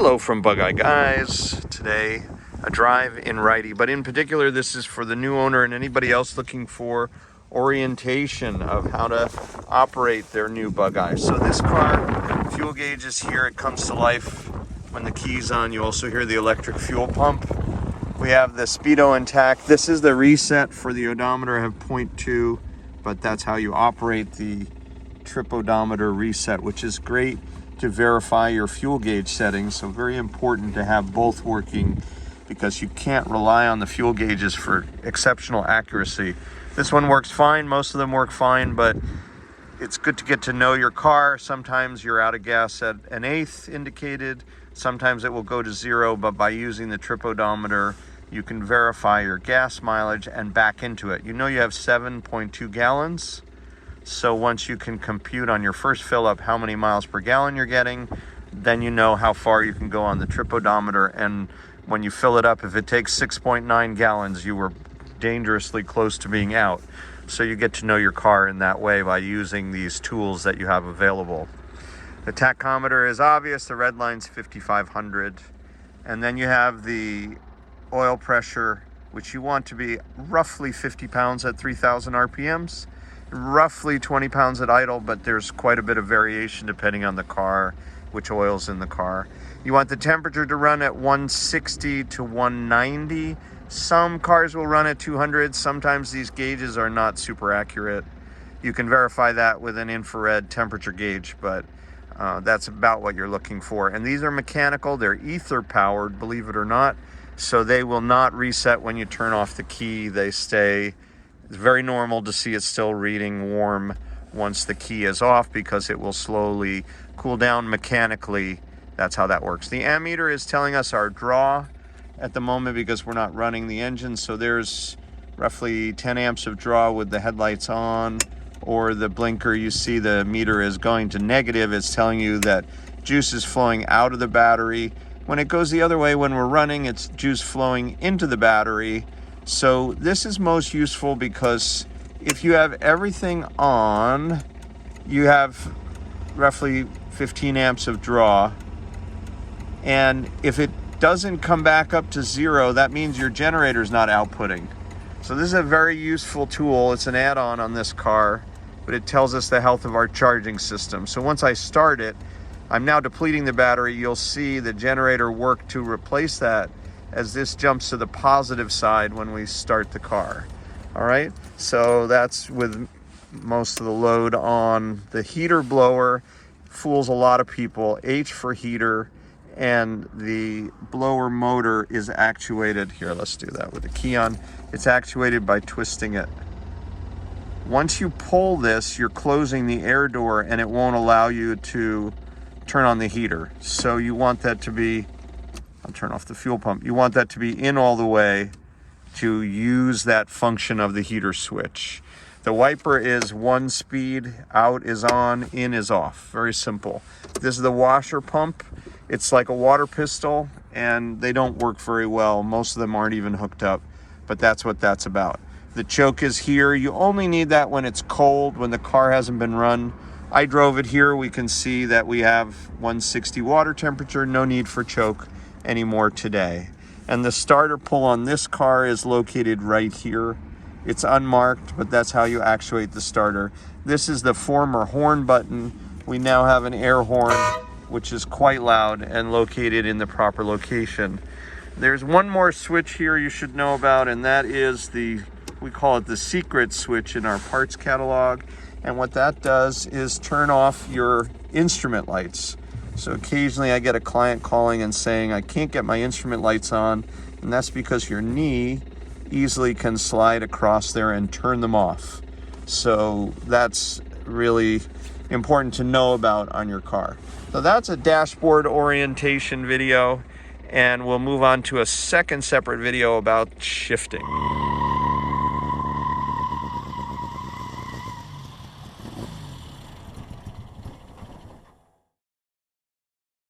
Hello from Bugeye Guys. Today, a drive in RHD, but in particular, this is for the new owner and anybody else looking for orientation of how to operate their new Bugeye. So this car, fuel gauge is here. It comes to life when the key's on. You also hear the electric fuel pump. We have the speedo intact. This is the reset for the odometer. I have 0.2, but that's how you operate the trip odometer reset, which is great to verify your fuel gauge settings. So very important to have both working because you can't rely on the fuel gauges for exceptional accuracy. This one works fine. Most of them work fine, but it's good to get to know your car. Sometimes you're out of gas at 1/8 indicated. Sometimes it will go to 0, but by using the trip odometer, you can verify your gas mileage and back into it. You know you have 7.2 gallons. So once you can compute on your first fill up how many miles per gallon you're getting, then you know how far you can go on the trip odometer. And when you fill it up, if it takes 6.9 gallons, you were dangerously close to being out. So you get to know your car in that way by using these tools that you have available. The tachometer is obvious. The red line's 5,500. And then you have the oil pressure, which you want to be roughly 50 pounds at 3,000 RPMs. Roughly 20 pounds at idle, but there's quite a bit of variation depending on the car, which oil's in the car. You want the temperature to run at 160 to 190. Some cars will run at 200. Sometimes these gauges are not super accurate. You can verify that with an infrared temperature gauge, but that's about what you're looking for. And these are mechanical. They're ether powered, believe it or not. So they will not reset when you turn off the key. They stay. It's very normal to see it still reading warm once the key is off because it will slowly cool down mechanically. That's how that works. The ammeter is telling us our draw at the moment because we're not running the engine. So there's roughly 10 amps of draw with the headlights on, or the blinker. You see the meter is going to negative. It's telling you that juice is flowing out of the battery. When it goes the other way, when we're running, it's juice flowing into the battery. So this is most useful because if you have everything on, you have roughly 15 amps of draw. And if it doesn't come back up to 0, that means your generator's not outputting. So this is a very useful tool. It's an add-on on this car, but it tells us the health of our charging system. So once I start it, I'm now depleting the battery. You'll see the generator work to replace that as this jumps to the positive side when we start the car. All right, so that's with most of the load on. The heater blower fools a lot of people. H for heater, and the blower motor is actuated. Here, let's do that with the key on. It's actuated by twisting it. Once you pull this, you're closing the air door and it won't allow you to turn on the heater. So you want that to be, I'll turn off the fuel pump. You want that to be in all the way to use that function of the heater switch. The wiper is 1 speed, out is on, in is off. Very simple. This is the washer pump. It's like a water pistol and they don't work very well. Most of them aren't even hooked up, but that's what that's about. The choke is here. You only need that when it's cold, when the car hasn't been run. I drove it here. We can see that we have 160 water temperature. No need for choke anymore today. And the starter pull on this car is located right here. It's unmarked, but that's how you actuate the starter. This is the former horn button. We now have an air horn, which is quite loud and located in the proper location. There's one more switch here you should know about, and that is we call it the secret switch in our parts catalog. And what that does is turn off your instrument lights. So occasionally I get a client calling and saying, I can't get my instrument lights on. And that's because your knee easily can slide across there and turn them off. So that's really important to know about on your car. So that's a dashboard orientation video. And we'll move on to a second separate video about shifting.